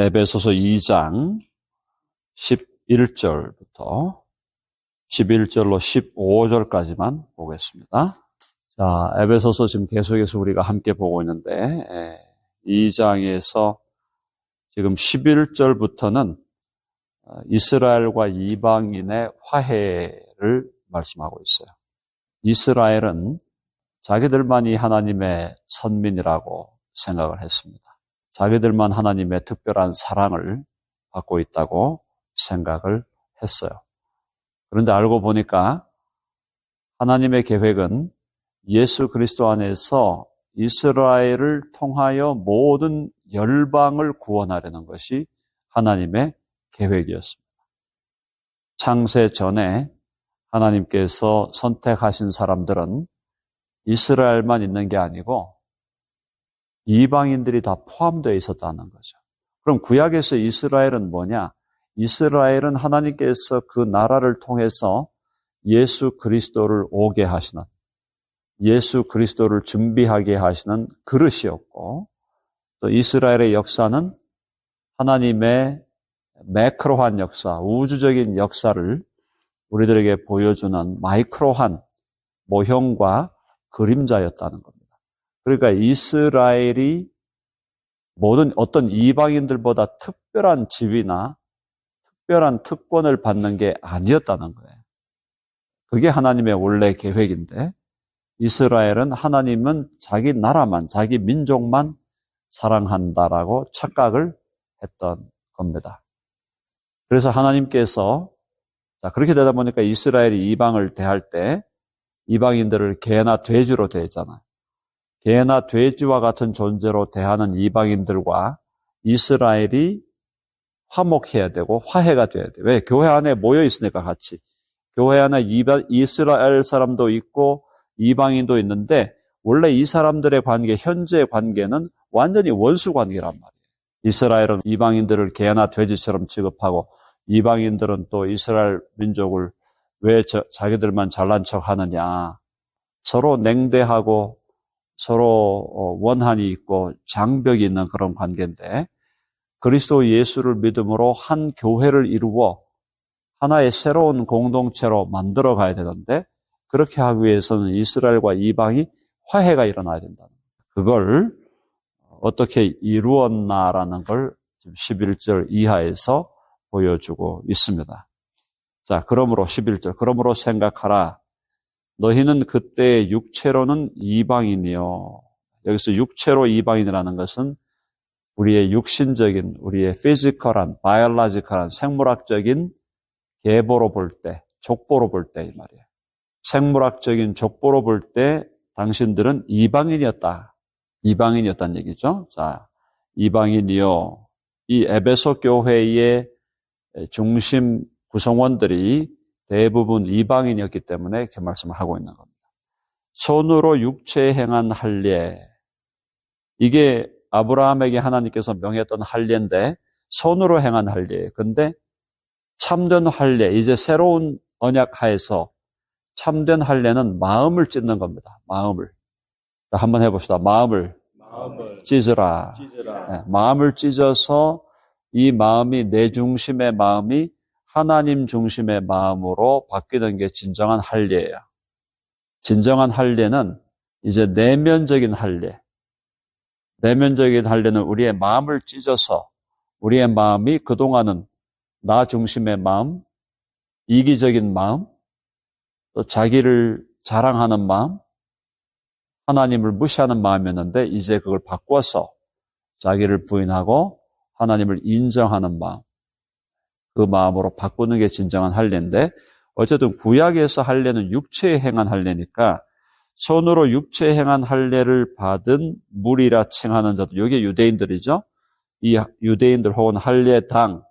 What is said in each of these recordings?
에베소서 2장 11절부터 11절로 15절까지만 보겠습니다. 자, 에베소서 지금 계속해서 우리가 함께 보고 있는데 2장에서 지금 11절부터는 이스라엘과 이방인의 화해를 말씀하고 있어요. 이스라엘은 자기들만이 하나님의 선민이라고 생각을 했습니다. 자기들만 하나님의 특별한 사랑을 받고 있다고 생각을 했어요. 그런데 알고 보니까 하나님의 계획은 예수 그리스도 안에서 이스라엘을 통하여 모든 열방을 구원하려는 것이 하나님의 계획이었습니다. 창세 전에 하나님께서 선택하신 사람들은 이스라엘만 있는 게 아니고 이방인들이 다 포함되어 있었다는 거죠. 그럼 구약에서 이스라엘은 뭐냐? 이스라엘은 하나님께서 그 나라를 통해서 예수 그리스도를 오게 하시는, 예수 그리스도를 준비하게 하시는 그릇이었고, 또 이스라엘의 역사는 하나님의 매크로한 역사, 우주적인 역사를 우리들에게 보여주는 마이크로한 모형과 그림자였다는 겁니다. 그러니까 이스라엘이 모든 어떤 이방인들보다 특별한 지위나 특별한 특권을 받는 게 아니었다는 거예요. 그게 하나님의 원래 계획인데 이스라엘은 하나님은 자기 나라만, 자기 민족만 사랑한다라고 착각을 했던 겁니다. 그래서 하나님께서 그렇게 되다 보니까 이스라엘이 이방을 대할 때 이방인들을 개나 돼지로 대했잖아요. 개나 돼지와 같은 존재로 대하는 이방인들과 이스라엘이 화목해야 되고 화해가 돼야 돼요. 왜? 교회 안에 모여 있으니까 같이. 교회 안에 이스라엘 사람도 있고 이방인도 있는데 원래 이 사람들의 관계, 현재의 관계는 완전히 원수 관계란 말이에요. 이스라엘은 이방인들을 개나 돼지처럼 취급하고 이방인들은 또 이스라엘 민족을 왜 자기들만 잘난 척 하느냐. 서로 냉대하고 서로 원한이 있고 장벽이 있는 그런 관계인데 그리스도 예수를 믿음으로 한 교회를 이루어 하나의 새로운 공동체로 만들어 가야 되는데 그렇게 하기 위해서는 이스라엘과 이방이 화해가 일어나야 된다. 그걸 어떻게 이루었나라는 걸 지금 11절 이하에서 보여주고 있습니다. 자, 그러므로 11절, 그러므로 생각하라. 너희는 그때 육체로는 이방인이요. 여기서 육체로 이방인이라는 것은 우리의 육신적인, 우리의 피지컬한, 바이올로지컬한, 생물학적인 계보로 볼 때, 족보로 볼 때 이 말이에요. 생물학적인 족보로 볼 때 당신들은 이방인이었다. 이방인이었다는 얘기죠. 자, 이방인이요. 이 에베소 교회의 중심 구성원들이 대부분 이방인이었기 때문에 이렇게 말씀을 하고 있는 겁니다. 손으로 육체에 행한 할례. 이게 아브라함에게 하나님께서 명했던 할례인데 손으로 행한 할례. 근데 참된 할례, 이제 새로운 언약 하에서 참된 할례는 마음을 찢는 겁니다. 마음을. 자, 한번 해봅시다. 마음을 찢으라. 네, 마음을 찢어서 이 마음이 내 중심의 마음이 하나님 중심의 마음으로 바뀌는 게 진정한 할례예요. 진정한 할례는 이제 내면적인 할례. 내면적인 할례는 우리의 마음을 찢어서 우리의 마음이 그동안은 나 중심의 마음, 이기적인 마음, 또 자기를 자랑하는 마음, 하나님을 무시하는 마음이었는데 이제 그걸 바꿔서 자기를 부인하고 하나님을 인정하는 마음, 그 마음으로 바꾸는 게 진정한 할례인데 어쨌든 구약에서 할례는 육체에 행한 할례니까 손으로 육체에 행한 할례를 받은 무리라 칭하는 자들, 이게 유대인들이죠. 이 유대인들 혹은 할례당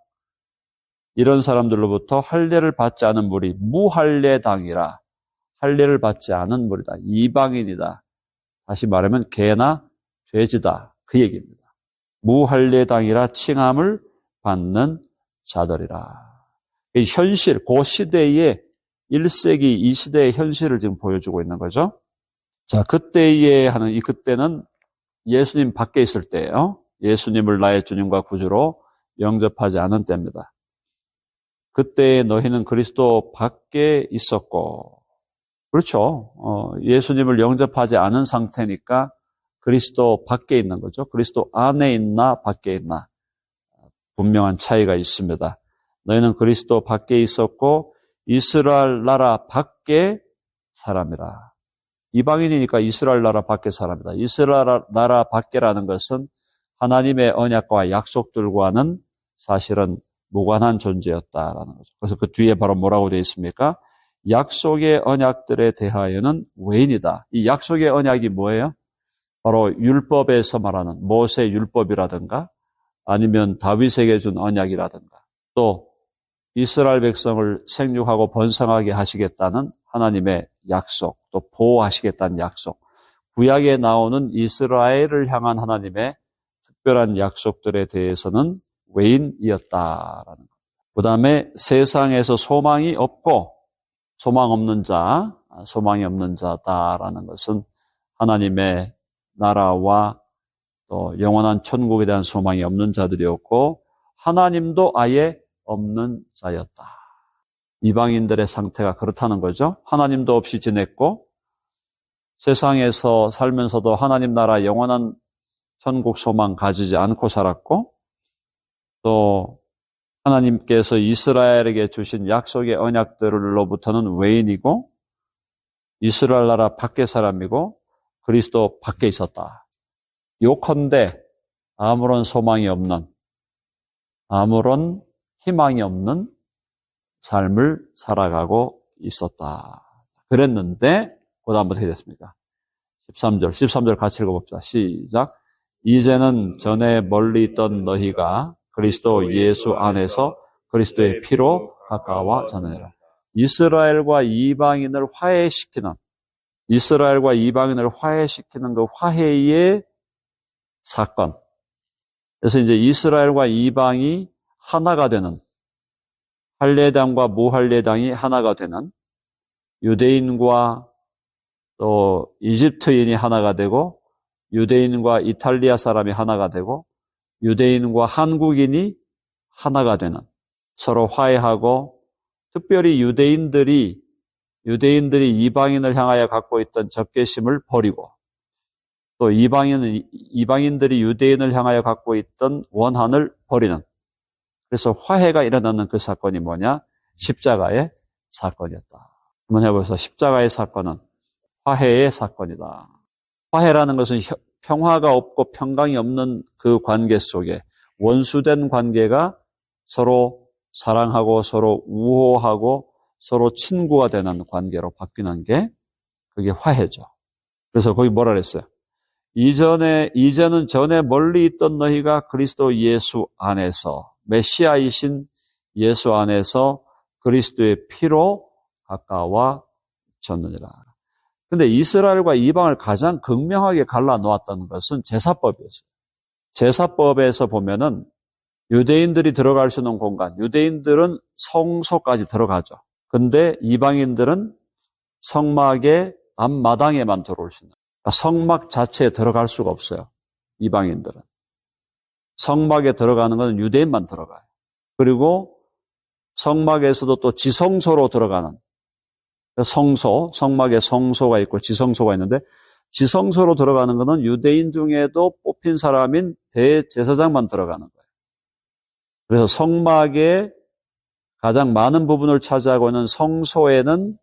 이런 사람들로부터 할례를 받지 않은 무리, 무할례당이라 할례를 받지 않은 무리다. 이방인이다. 다시 말하면 개나 돼지다. 그 얘기입니다. 무할례당이라 칭함을 받는 자들이라. 이 현실, 그 시대의 1세기, 이 시대의 현실을 지금 보여주고 있는 거죠. 자, 그때에 하는 이 그때는 예수님 밖에 있을 때예요. 예수님을 나의 주님과 구주로 영접하지 않은 때입니다. 그때 너희는 그리스도 밖에 있었고, 그렇죠. 예수님을 영접하지 않은 상태니까 그리스도 밖에 있는 거죠. 그리스도 안에 있나 밖에 있나 분명한 차이가 있습니다. 너희는 그리스도 밖에 있었고 이스라엘 나라 밖에 사람이라. 이방인이니까 이스라엘 나라 밖에 사람이다. 이스라엘 나라 밖에라는 것은 하나님의 언약과 약속들과는 사실은 무관한 존재였다라는 거죠. 그래서 그 뒤에 바로 뭐라고 되어 있습니까? 약속의 언약들에 대하여는 외인이다. 이 약속의 언약이 뭐예요? 바로 율법에서 말하는 모세 율법이라든가 아니면 다윗에게 준 언약이라든가 또 이스라엘 백성을 생육하고 번성하게 하시겠다는 하나님의 약속, 또 보호하시겠다는 약속, 구약에 나오는 이스라엘을 향한 하나님의 특별한 약속들에 대해서는 외인이었다라는 것. 그 다음에 세상에서 소망이 없고 소망 없는 자, 소망이 없는 자다라는 것은 하나님의 나라와 또 영원한 천국에 대한 소망이 없는 자들이었고 하나님도 아예 없는 자였다. 이방인들의 상태가 그렇다는 거죠. 하나님도 없이 지냈고 세상에서 살면서도 하나님 나라 영원한 천국 소망 가지지 않고 살았고 또 하나님께서 이스라엘에게 주신 약속의 언약들로부터는 외인이고 이스라엘 나라 밖의 사람이고 그리스도 밖에 있었다. 요컨대 아무런 소망이 없는 아무런 희망이 없는 삶을 살아가고 있었다. 그랬는데 그 다음 어떻게 됐습니까? 13절 같이 읽어봅시다. 시작. 이제는 전에 멀리 있던 너희가 그리스도 예수 안에서 그리스도의 피로 가까워졌느니라. 이스라엘과 이방인을 화해시키는 그 화해의 사건. 그래서 이제 이스라엘과 이방이 하나가 되는 할례당과 무할례당이 하나가 되는 유대인과 또 이집트인이 하나가 되고 유대인과 이탈리아 사람이 하나가 되고 유대인과 한국인이 하나가 되는 서로 화해하고 특별히 유대인들이 이방인을 향하여 갖고 있던 적개심을 버리고 또 이방인들이 유대인을 향하여 갖고 있던 원한을 버리는 그래서 화해가 일어나는 그 사건이 뭐냐? 십자가의 사건이었다. 한번 해보세요. 십자가의 사건은 화해의 사건이다. 화해라는 것은 평화가 없고 평강이 없는 그 관계 속에 원수된 관계가 서로 사랑하고 서로 우호하고 서로 친구가 되는 관계로 바뀌는 게 그게 화해죠. 그래서 거기 뭐라 그랬어요? 이제는 전에 멀리 있던 너희가 그리스도 예수 안에서 메시아이신 예수 안에서 그리스도의 피로 가까워졌느니라. 근데 이스라엘과 이방을 가장 극명하게 갈라놓았다는 것은 제사법이었어요. 제사법에서 보면은 유대인들이 들어갈 수 있는 공간, 유대인들은 성소까지 들어가죠. 근데 이방인들은 성막의 앞마당에만 들어올 수 있는 거예요. 그러니까 성막 자체에 들어갈 수가 없어요. 이방인들은. 성막에 들어가는 것은 유대인만 들어가요. 그리고 성막에서도 또 지성소로 들어가는 성막에 성소가 있고 지성소가 있는데 지성소로 들어가는 것은 유대인 중에도 뽑힌 사람인 대제사장만 들어가는 거예요. 그래서 성막의 가장 많은 부분을 차지하고 있는 성소에는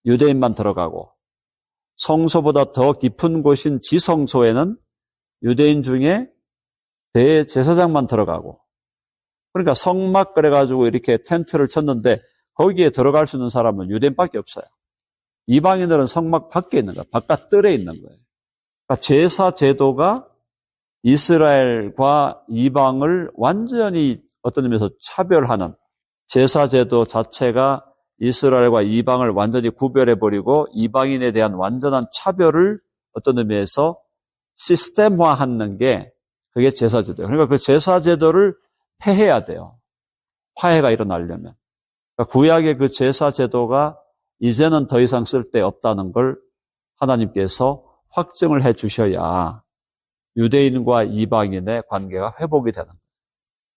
유대인만 들어가고 성소보다 더 깊은 곳인 지성소에는 유대인 중에 대제사장만 들어가고 그러니까 성막 그래가지고 이렇게 텐트를 쳤는데 거기에 들어갈 수 있는 사람은 유대인밖에 없어요. 이방인들은 성막 밖에 있는 거예요. 바깥 뜰에 있는 거예요. 그러니까 제사 제도가 이스라엘과 이방을 완전히 어떤 의미에서 차별하는 제사 제도 자체가 이스라엘과 이방을 완전히 구별해버리고 이방인에 대한 완전한 차별을 어떤 의미에서 시스템화하는 게 그게 제사 제도예요. 그러니까 그 제사 제도를 폐해야 돼요. 화해가 일어나려면. 그러니까 구약의 그 제사 제도가 이제는 더 이상 쓸데없다는 걸 하나님께서 확증을 해 주셔야 유대인과 이방인의 관계가 회복이 되는 거예요.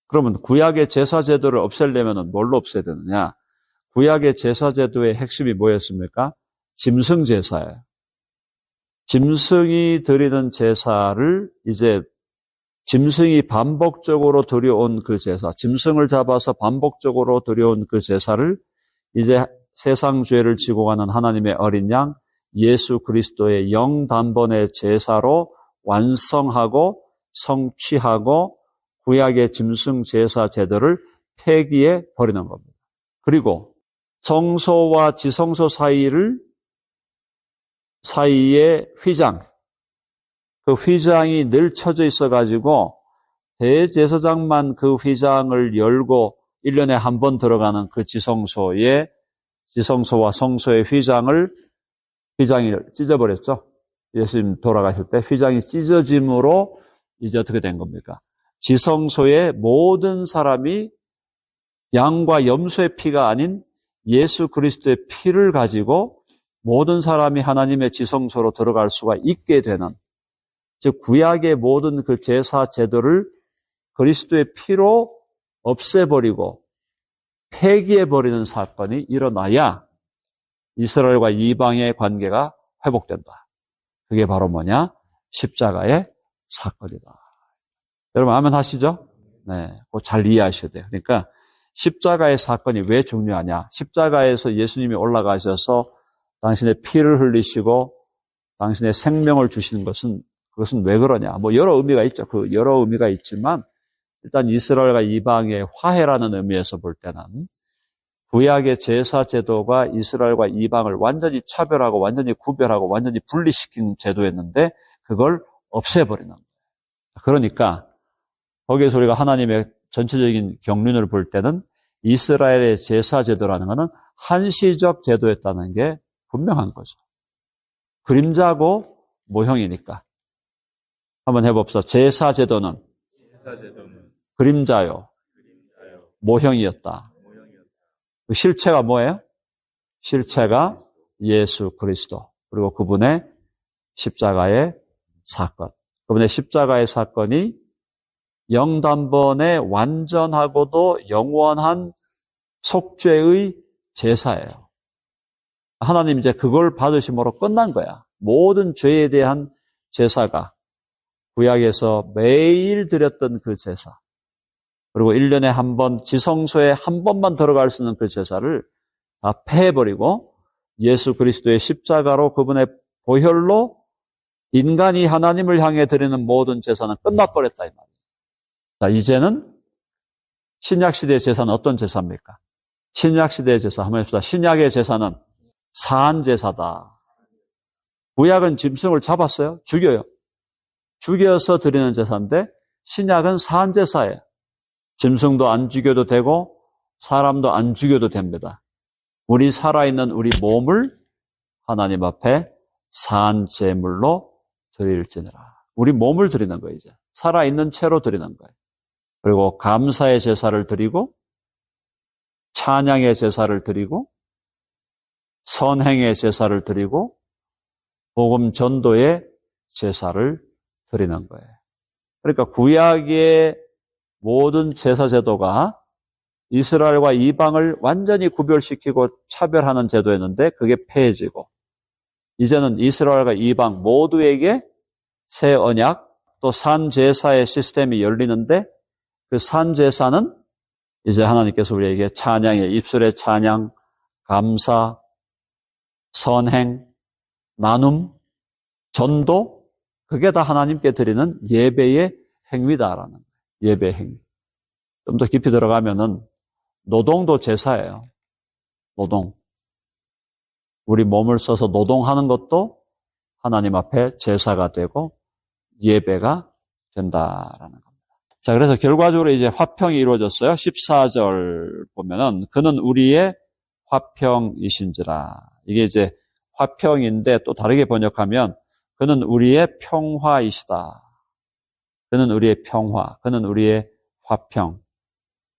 그러면 구약의 제사 제도를 없애려면 뭘로 없애야 되느냐? 구약의 제사 제도의 핵심이 뭐였습니까? 짐승 제사예요. 짐승이 드리는 제사를 이제 짐승이 반복적으로 드려온 그 제사, 짐승을 잡아서 반복적으로 드려온 그 제사를 이제 세상 죄를 지고 가는 하나님의 어린 양 예수 그리스도의 영단번의 제사로 완성하고 성취하고 구약의 짐승 제사 제도를 폐기해 버리는 겁니다. 그리고 성소와 지성소 사이에 휘장, 그 휘장이 늘 쳐져 있어가지고 대제사장만 그 휘장을 열고 1년에 한 번 들어가는 그 지성소와 성소의 휘장이 찢어버렸죠. 예수님 돌아가실 때 휘장이 찢어짐으로 이제 어떻게 된 겁니까? 지성소의 모든 사람이 양과 염소의 피가 아닌 예수 그리스도의 피를 가지고 모든 사람이 하나님의 지성소로 들어갈 수가 있게 되는, 즉 구약의 모든 그 제사 제도를 그리스도의 피로 없애버리고 폐기해버리는 사건이 일어나야 이스라엘과 이방의 관계가 회복된다. 그게 바로 뭐냐? 십자가의 사건이다. 여러분 아멘 하시죠? 네, 그거 잘 이해하셔야 돼요. 그러니까 십자가의 사건이 왜 중요하냐? 십자가에서 예수님이 올라가셔서 당신의 피를 흘리시고 당신의 생명을 주시는 그것은 왜 그러냐? 뭐 여러 의미가 있죠. 그 여러 의미가 있지만 일단 이스라엘과 이방의 화해라는 의미에서 볼 때는 구약의 제사 제도가 이스라엘과 이방을 완전히 차별하고 완전히 구별하고 완전히 분리시킨 제도였는데 그걸 없애버리는 거예요. 그러니까 거기에서 우리가 하나님의 전체적인 경륜을 볼 때는 이스라엘의 제사 제도라는 것은 한시적 제도였다는 게 분명한 거죠. 그림자고 모형이니까. 한번 해봅시다. 제사 제도는 그림자요, 모형이었다. 실체가 뭐예요? 실체가 예수 그리스도, 그리고 그분의 십자가의 사건. 그분의 십자가의 사건이 영단번의 완전하고도 영원한 속죄의 제사예요. 하나님 이제 그걸 받으심으로 끝난 거야. 모든 죄에 대한 제사가 구약에서 매일 드렸던 그 제사, 그리고 1년에 한 번 지성소에 한 번만 들어갈 수 있는 그 제사를 다 폐해버리고 예수 그리스도의 십자가로 그분의 보혈로 인간이 하나님을 향해 드리는 모든 제사는 끝나버렸다 이 말이에요. 자, 이제는 신약시대의 제사는 어떤 제사입니까? 신약시대의 제사 한번 해봅시다. 신약의 제사는 사한제사다. 구약은 짐승을 잡았어요. 죽여요. 죽여서 드리는 제사인데 신약은 사한제사예요. 짐승도 안 죽여도 되고 사람도 안 죽여도 됩니다. 우리 살아있는 우리 몸을 하나님 앞에 사한제물로 드릴지니라. 우리 몸을 드리는 거예요. 이제 살아있는 채로 드리는 거예요. 그리고 감사의 제사를 드리고 찬양의 제사를 드리고 선행의 제사를 드리고 복음 전도의 제사를 드리는 거예요. 그러니까 구약의 모든 제사 제도가 이스라엘과 이방을 완전히 구별시키고 차별하는 제도였는데 그게 폐해지고 이제는 이스라엘과 이방 모두에게 새 언약 또 산제사의 시스템이 열리는데 그 산제사는 이제 하나님께서 우리에게 찬양의 입술의 찬양, 감사, 선행, 나눔, 전도, 그게 다 하나님께 드리는 예배의 행위다라는 거예요. 예배 행위. 좀 더 깊이 들어가면은 노동도 제사예요. 노동. 우리 몸을 써서 노동하는 것도 하나님 앞에 제사가 되고 예배가 된다라는 겁니다. 자, 그래서 결과적으로 이제 화평이 이루어졌어요. 14절 보면은 그는 우리의 화평이신지라. 이게 이제 화평인데 또 다르게 번역하면 그는 우리의 평화이시다. 그는 우리의 평화, 그는 우리의 화평.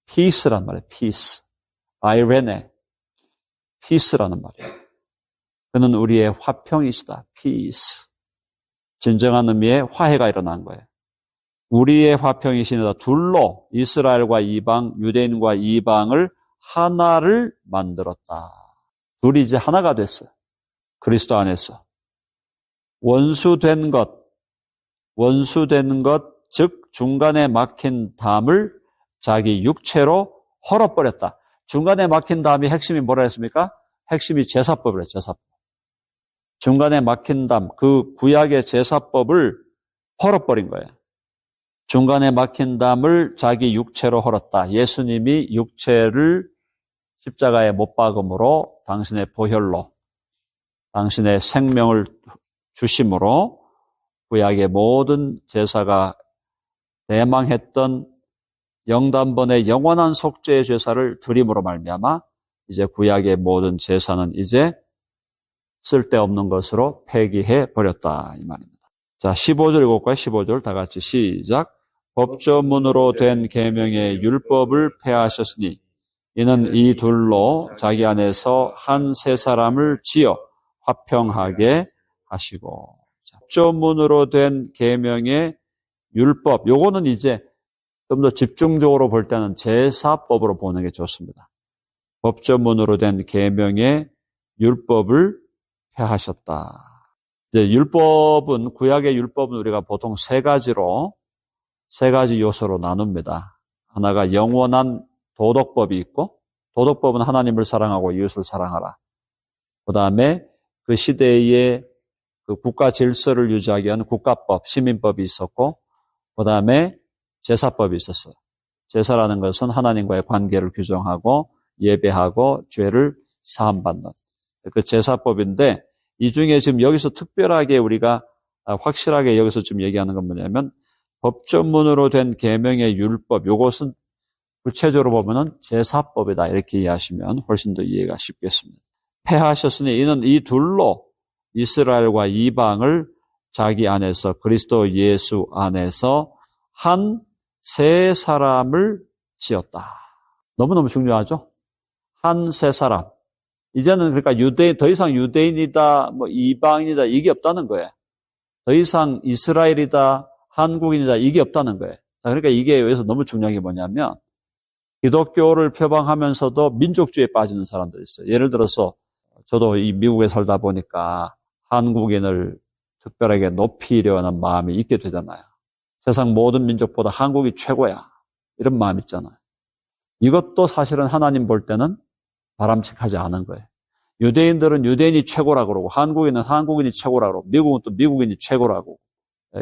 peace란 말이에요. peace. 아이레네. peace라는 말이에요. 그는 우리의 화평이시다. peace. 진정한 의미의 화해가 일어난 거예요. 우리의 화평이시니라. 둘로 이스라엘과 이방, 유대인과 이방을 하나를 만들었다. 둘이 이제 하나가 됐어요. 그리스도 안에서. 원수된 것, 즉 중간에 막힌 담을 자기 육체로 헐어버렸다. 중간에 막힌 담이 핵심이 뭐라 했습니까? 핵심이 제사법이래요. 제사법. 중간에 막힌 담, 그 구약의 제사법을 헐어버린 거예요. 중간에 막힌 담을 자기 육체로 헐었다. 예수님이 육체를 십자가에 못 박음으로 당신의 보혈로 당신의 생명을 주심으로 구약의 모든 제사가 대망했던 영단번의 영원한 속죄의 제사를 드림으로 말미암아 이제 구약의 모든 제사는 이제 쓸데없는 것으로 폐기해 버렸다 이 말입니다. 자, 15절 읽을까요? 15절 다 같이 시작. 법조문으로 된 계명의 율법을 폐하셨으니 이는 이 둘로 자기 안에서 한 세 사람을 지어 화평하게 하시고. 법조문으로 된 계명의 율법, 요거는 이제 좀 더 집중적으로 볼 때는 제사법으로 보는 게 좋습니다. 법조문으로 된 계명의 율법을 폐하셨다. 이제 율법은, 구약의 율법은 우리가 보통 세 가지 요소로 나눕니다. 하나가 영원한 도덕법이 있고, 도덕법은 하나님을 사랑하고 이웃을 사랑하라. 그 다음에 그 시대의 그 국가 질서를 유지하기 위한 국가법, 시민법이 있었고, 그 다음에 제사법이 있었어요. 제사라는 것은 하나님과의 관계를 규정하고 예배하고 죄를 사함받는 그 제사법인데, 이 중에 지금 여기서 특별하게 우리가 확실하게 여기서 지금 얘기하는 건 뭐냐면 법조문으로 된 계명의 율법, 요것은 구체적으로 보면은 제사법이다 이렇게 이해하시면 훨씬 더 이해가 쉽겠습니다. 폐하셨으니 이는 이 둘로 이스라엘과 이방을 자기 안에서 그리스도 예수 안에서 한 세 사람을 지었다. 너무너무 중요하죠? 한 세 사람. 이제는 그러니까 더 이상 유대인이다, 뭐 이방인이다 이게 없다는 거예요. 더 이상 이스라엘이다, 한국인이다 이게 없다는 거예요. 자, 그러니까 이게 여기서 너무 중요한 게 뭐냐면 기독교를 표방하면서도 민족주의에 빠지는 사람들이 있어요. 예를 들어서 저도 이 미국에 살다 보니까 한국인을 특별하게 높이려 하는 마음이 있게 되잖아요. 세상 모든 민족보다 한국이 최고야. 이런 마음 있잖아요. 이것도 사실은 하나님 볼 때는 바람직하지 않은 거예요. 유대인들은 유대인이 최고라고 그러고 한국인은 한국인이 최고라고 그러고 미국은 또 미국인이 최고라고.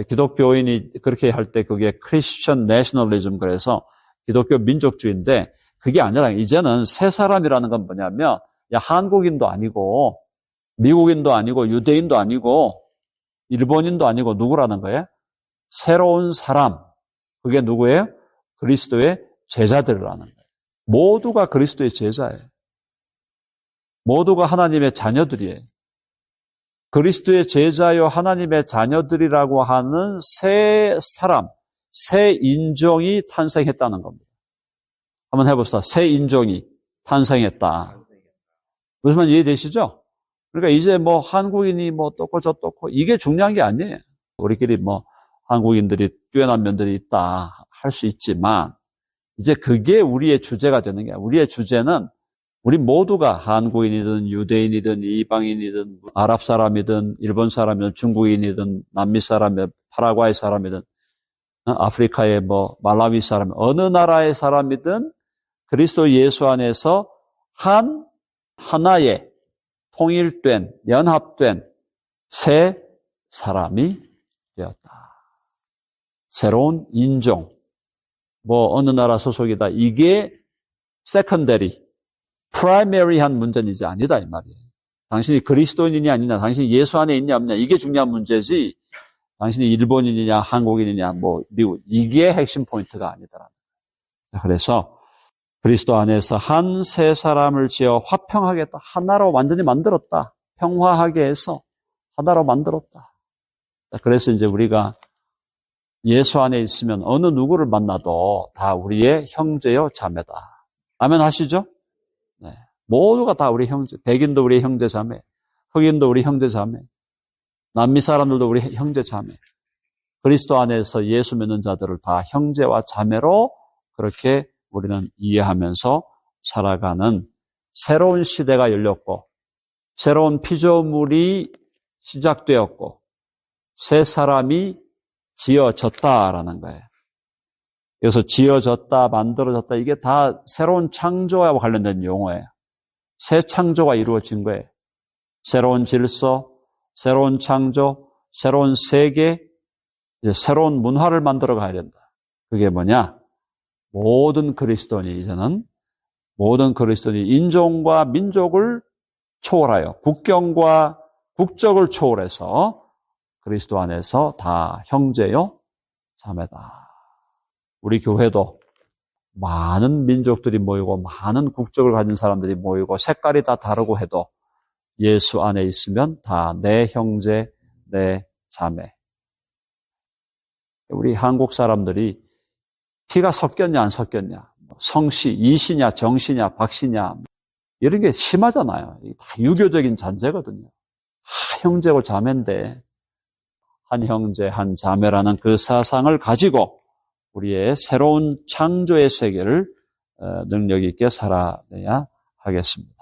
기독교인이 그렇게 할 때 그게 크리스천 내셔널리즘, 그래서 기독교 민족주의인데 그게 아니라 이제는 세 사람이라는 건 뭐냐면 야, 한국인도 아니고 미국인도 아니고 유대인도 아니고 일본인도 아니고 누구라는 거예요? 새로운 사람. 그게 누구예요? 그리스도의 제자들이라는 거예요. 모두가 그리스도의 제자예요. 모두가 하나님의 자녀들이에요. 그리스도의 제자요 하나님의 자녀들이라고 하는 새 사람, 새 인종이 탄생했다는 겁니다. 한번 해봅시다. 새 인종이 탄생했다. 무슨 말인지 이해되시죠? 그러니까 이제 뭐 한국인이 뭐 떴고 저 떴고 이게 중요한 게 아니에요. 우리끼리 뭐 한국인들이 뛰어난 면들이 있다 할 수 있지만 이제 그게 우리의 주제가 되는 게 아니라 우리의 주제는 우리 모두가 한국인이든 유대인이든 이방인이든 아랍 사람이든 일본 사람이든 중국인이든 남미 사람이든 파라과이 사람이든 아프리카의 뭐 말라위 사람, 어느 나라의 사람이든 그리스도 예수 안에서 하나의 통일된, 연합된 새 사람이 되었다. 새로운 인종, 뭐 어느 나라 소속이다. 이게 세컨더리, 프라이머리한 문제는 이제 아니다 이 말이에요. 당신이 그리스도인이냐 아니냐, 당신이 예수 안에 있냐 없냐 이게 중요한 문제지 당신이 일본인이냐 한국인이냐 뭐 미국, 이게 핵심 포인트가 아니더라. 그래서 그리스도 안에서 한 세 사람을 지어 화평하겠다. 하나로 완전히 만들었다. 평화하게 해서 하나로 만들었다. 그래서 이제 우리가 예수 안에 있으면 어느 누구를 만나도 다 우리의 형제요 자매다. 아멘 하시죠? 네. 모두가 다 우리 형제. 백인도 우리 형제 자매, 흑인도 우리 형제 자매, 남미 사람들도 우리 형제 자매. 그리스도 안에서 예수 믿는 자들을 다 형제와 자매로 그렇게 우리는 이해하면서 살아가는 새로운 시대가 열렸고 새로운 피조물이 시작되었고 새 사람이 지어졌다라는 거예요. 그래서 지어졌다, 만들어졌다 이게 다 새로운 창조와 관련된 용어예요. 새 창조가 이루어진 거예요. 새로운 질서, 새로운 창조, 새로운 세계, 새로운 문화를 만들어 가야 된다. 그게 뭐냐? 모든 그리스도인이 이제는 모든 그리스도인이 인종과 민족을 초월하여 국경과 국적을 초월해서 그리스도 안에서 다 형제요, 자매다. 우리 교회도 많은 민족들이 모이고 많은 국적을 가진 사람들이 모이고 색깔이 다 다르고 해도 예수 안에 있으면 다 내 형제, 내 자매. 우리 한국 사람들이 피가 섞였냐 안 섞였냐, 성씨, 이씨냐 정씨냐 박씨냐 이런 게 심하잖아요. 다 유교적인 잔재거든요. 형제고 자매인데 한 형제 한 자매라는 그 사상을 가지고 우리의 새로운 창조의 세계를 능력 있게 살아내야 하겠습니다.